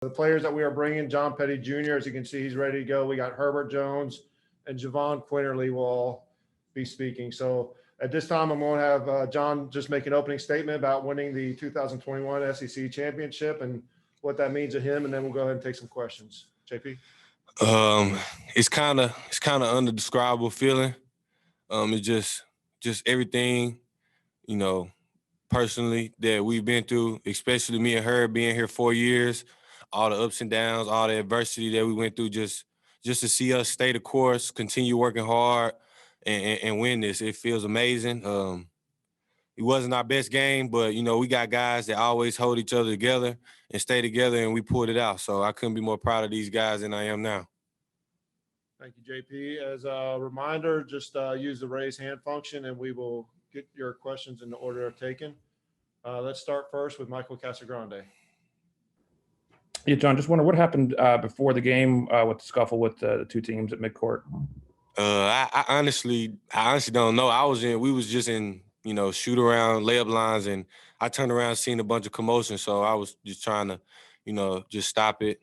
The players that we are bringing, John Petty Jr., as you can see, he's ready to go. We got Herbert Jones and Jahvon Quinerly will all be speaking. So at this time, I'm going to have John just make an opening statement about winning the 2021 SEC championship and what that means to him, and then we'll go ahead and take some questions. JP? It's kind of undescribable feeling. It's just everything, personally that we've been through, especially me and her being here 4 years, all the ups and downs, all the adversity that we went through, just to see us stay the course, continue working hard, and win this. It feels amazing. It wasn't our best game, but, we got guys that always hold each other together and stay together, and we pulled it out. So I couldn't be more proud of these guys than I am now. Thank you, JP. As a reminder, just use the raise hand function, and we will get your questions in the order of taken. Let's start first with Michael Casagrande. Yeah, John, just wonder what happened before the game with the scuffle with the two teams at midcourt. I honestly don't know. We was just in, shoot around layup lines, and I turned around seeing a bunch of commotion. So I was just trying to, just stop it.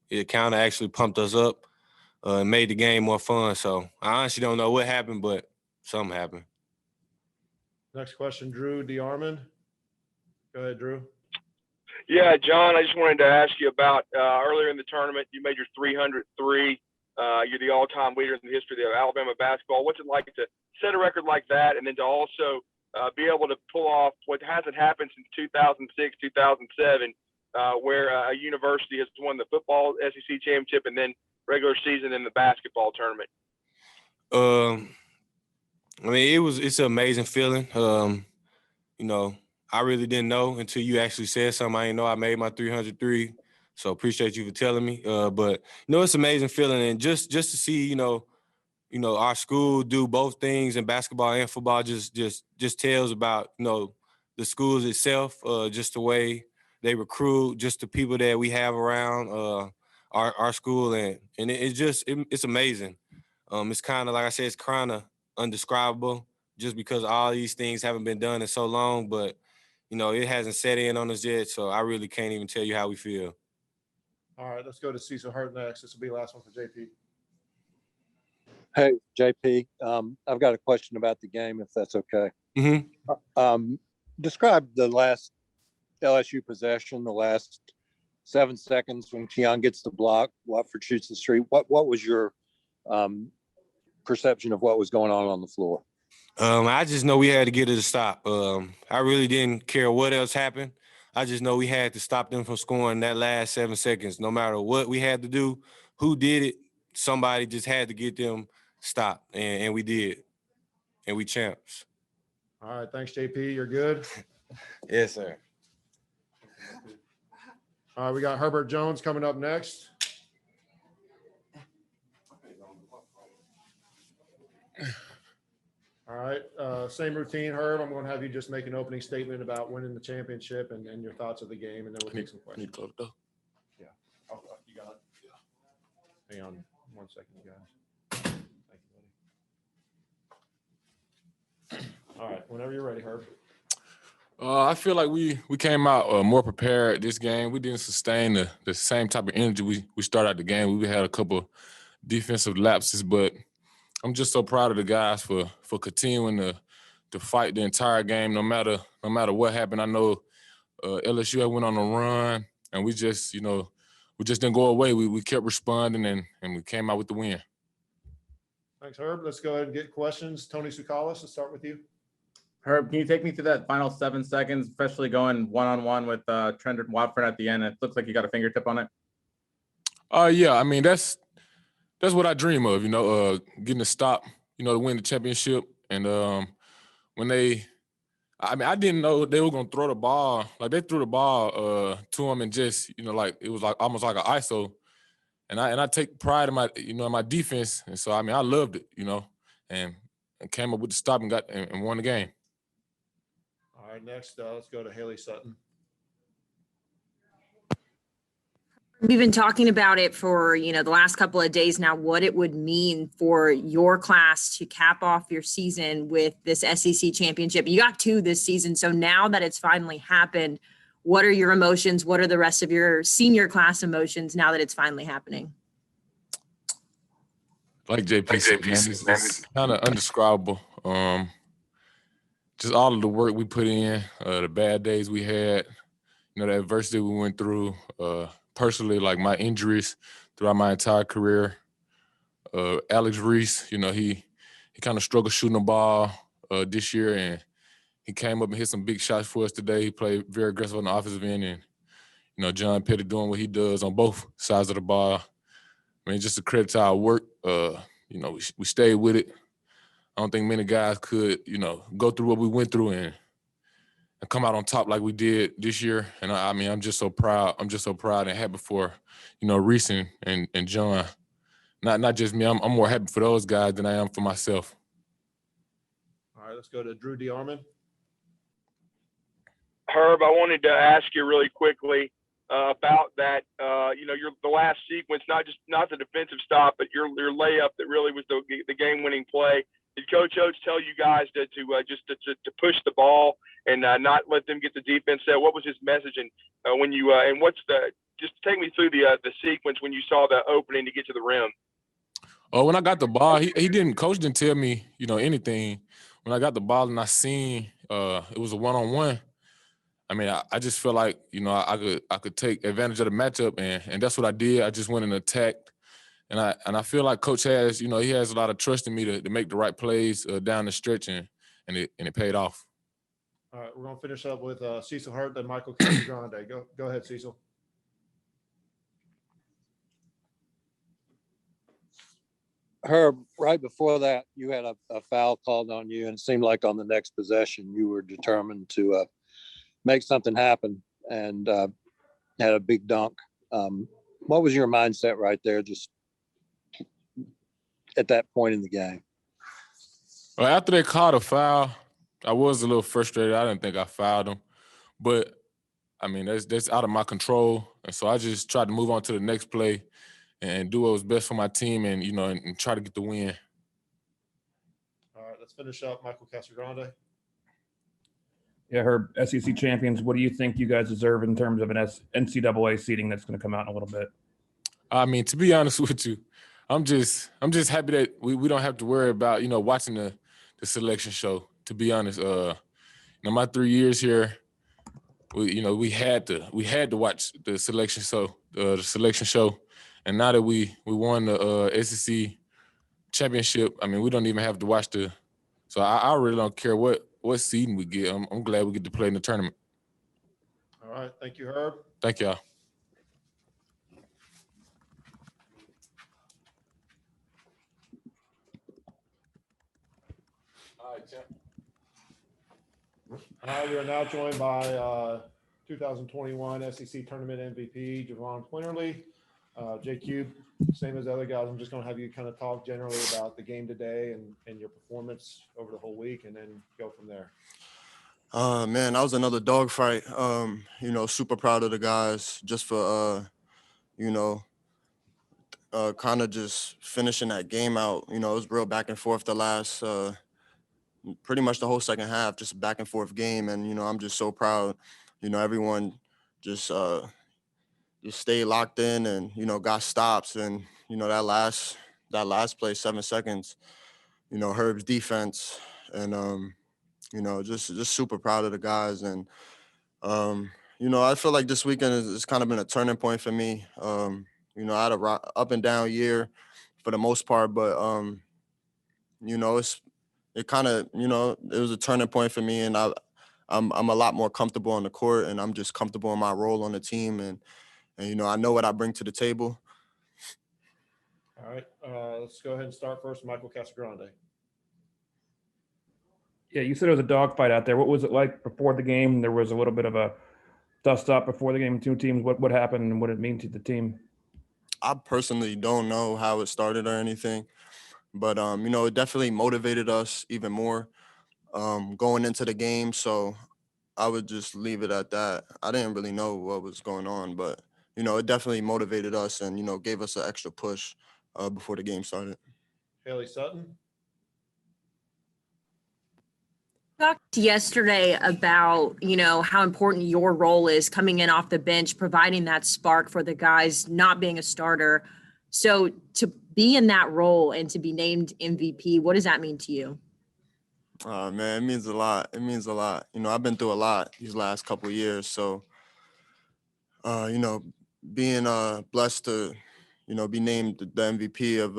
It kind of actually pumped us up and made the game more fun. So I honestly don't know what happened, but something happened. Next question, Drew DeArmond. Go ahead, Drew. Yeah, John, I just wanted to ask you about earlier in the tournament, you made your 303. You're the all-time leader in the history of Alabama basketball. What's it like to set a record like that, and then to also be able to pull off what hasn't happened since 2006, 2007, where a university has won the football SEC championship and then regular season in the basketball tournament? It's an amazing feeling. I really didn't know until you actually said something. I didn't know I made my 303. So appreciate you for telling me. But it's an amazing feeling, and just to see, our school do both things in basketball and football just tells about, the schools itself, just the way they recruit, just the people that we have around our school, and it's amazing. It's kind of, like I said, it's kind of undescribable just because all these things haven't been done in so long, but it hasn't set in on us yet, so I really can't even tell you how we feel. All right, let's go to Cecil Hurt next. This will be the last one for JP. Hey, JP, I've got a question about the game, if that's okay. Mm-hmm. Describe the last LSU possession, the last 7 seconds when Keon gets the block, Watford shoots the street. What was your perception of what was going on the floor? I just know we had to get it to stop. I really didn't care what else happened. I just know we had to stop them from scoring that last 7 seconds. No matter what we had to do, who did it, somebody just had to get them stopped, and we did, and we champs. All right, thanks, JP. You're good? Yes, sir. All right, we got Herbert Jones coming up next. All right, same routine, Herb. I'm going to have you just make an opening statement about winning the championship and your thoughts of the game, and then we'll take some questions. Yeah. Oh, you got it? Yeah. Hang on 1 second, you guys. Thank you, buddy. All right, whenever you're ready, Herb. I feel like we came out more prepared this game. We didn't sustain the same type of energy we started out the game. We had a couple defensive lapses, but I'm just so proud of the guys for continuing to fight the entire game, no matter what happened. I know LSU had went on a run, and we just didn't go away. We kept responding, and we came out with the win. Thanks, Herb. Let's go ahead and get questions. Tony Sukalis, let's start with you. Herb, can you take me through that final 7 seconds, especially going one-on-one with Trendon Watford at the end? It looks like you got a fingertip on it. Yeah, that's what I dream of, getting a stop, to win the championship. And when I didn't know they were gonna throw the ball. Like, they threw the ball to him, and just, it was like almost like an ISO. And I take pride in my, in my defense. And so I loved it, and came up with the stop and and won the game. All right, next, let's go to Haley Sutton. We've been talking about it for, the last couple of days now, what it would mean for your class to cap off your season with this SEC championship. You got 2 this season. So now that it's finally happened, What are your emotions? What are the rest of your senior class emotions now that it's finally happening? Like JP said, man, it's kind of undescribable. Just all of the work we put in, the bad days we had, the adversity we went through, personally, like my injuries throughout my entire career. Alex Reese, he kind of struggled shooting the ball this year, and he came up and hit some big shots for us today. He played very aggressive on the offensive end, and John Petty doing what he does on both sides of the ball. I mean, just a credit to our work. We stayed with it. I don't think many guys could, go through what we went through and come out on top like we did this year. And I mean, I'm just so proud. I'm just so proud and happy for, Reese and John. Not just me. I'm more happy for those guys than I am for myself. All right, let's go to Drew DeArmond. Herb, I wanted to ask you really quickly about that. Your the last sequence, not the defensive stop, but your layup that really was the game-winning play. Did Coach Oates tell you guys to push the ball and not let them get the defense set? What was his message? And when you and what's just take me through the sequence when you saw the opening to get to the rim. Oh, when I got the ball, Coach didn't tell me, anything. When I got the ball and I seen it was a one-on-one, I mean, I just felt like, I could take advantage of the matchup, and that's what I did. I just went and attacked. And I feel like Coach has, he has a lot of trust in me to make the right plays down the stretch, and it paid off. All right, we're going to finish up with Cecil Hurt and Michael Casagrande. Go ahead, Cecil. Herb, right before that, you had a foul called on you, and it seemed like on the next possession you were determined to make something happen and had a big dunk. What was your mindset right there, just at that point in the game? Well, after they called a foul, I was a little frustrated. I didn't think I fouled him, but I mean that's out of my control, and so I just tried to move on to the next play and do what was best for my team, and and try to get the win. All right, let's finish up Michael Casagrande. Yeah, Herb, SEC champions, what do you think you guys deserve in terms of an NCAA seeding that's going to come out in a little bit? I mean, to be honest with you, I'm just happy that we don't have to worry about, watching the selection show, to be honest. My 3 years here, we had to watch the selection show. And now that we won the SEC championship, I mean, we don't even have to watch so I really don't care what seeding we get. I'm glad we get to play in the tournament. All right. Thank you, Herb. Thank y'all. All right, Tim. We are now joined by 2021 SEC Tournament MVP, Jahvon Quinerly. JQ, same as the other guys, I'm just going to have you kind of talk generally about the game today and your performance over the whole week, and then go from there. Man, that was another dogfight. Super proud of the guys just for, kind of just finishing that game out. It was real back and forth the last, pretty much the whole second half, just back and forth game. And, I'm just so proud, everyone just stayed locked in and, got stops. And, that last play, 7 seconds, Herb's defense and, just super proud of the guys. And, I feel like this weekend has kind of been a turning point for me. I had a up and down year for the most part, but, it kind of, it was a turning point for me, and I'm a lot more comfortable on the court, and I'm just comfortable in my role on the team. And I know what I bring to the table. All right. Let's go ahead and start first, Michael Casagrande. Yeah, you said it was a dogfight out there. What was it like before the game? There was a little bit of a dust up before the game. Two teams. What happened and what did it mean to the team? I personally don't know how it started or anything, but it definitely motivated us even more going into the game. So I would just leave it at that. I didn't really know what was going on, but it definitely motivated us and gave us an extra push before the game started. Haley Sutton. Talked yesterday about, how important your role is coming in off the bench, providing that spark for the guys, not being a starter. So to be in that role and to be named MVP, what does that mean to you? Man, it means a lot. It means a lot. I've been through a lot these last couple of years. So, being blessed to, be named the MVP of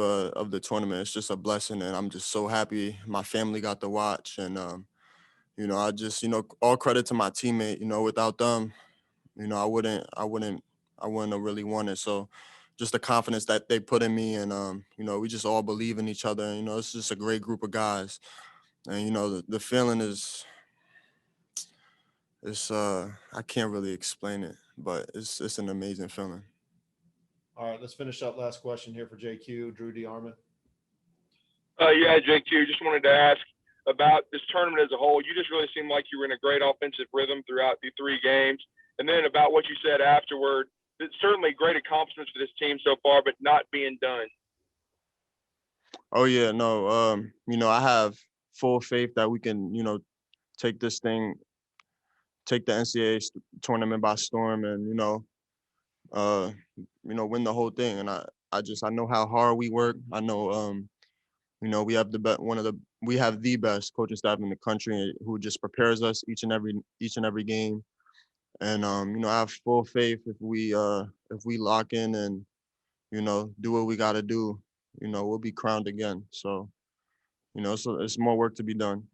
the tournament, it's just a blessing. And I'm just so happy my family got to watch. And, I just, all credit to my teammate, without them, I wouldn't have really won it. So just the confidence that they put in me and, we just all believe in each other. And, it's just a great group of guys. And, the feeling is, I can't really explain it, but it's an amazing feeling. All right, let's finish up. Last question here for JQ, Drew D. Armin. Yeah, JQ, just wanted to ask about this tournament as a whole. You just really seemed like you were in a great offensive rhythm throughout the 3 games. And then about what you said afterward, it's certainly great accomplishments for this team so far, but not being done. Oh yeah, no, I have full faith that we can, take the NCAA tournament by storm and, win the whole thing. And I know how hard we work. I know, we have we have the best coaching staff in the country who just prepares us each and every game. And, I have full faith if we lock in and, do what we got to do, we'll be crowned again. So, so it's more work to be done.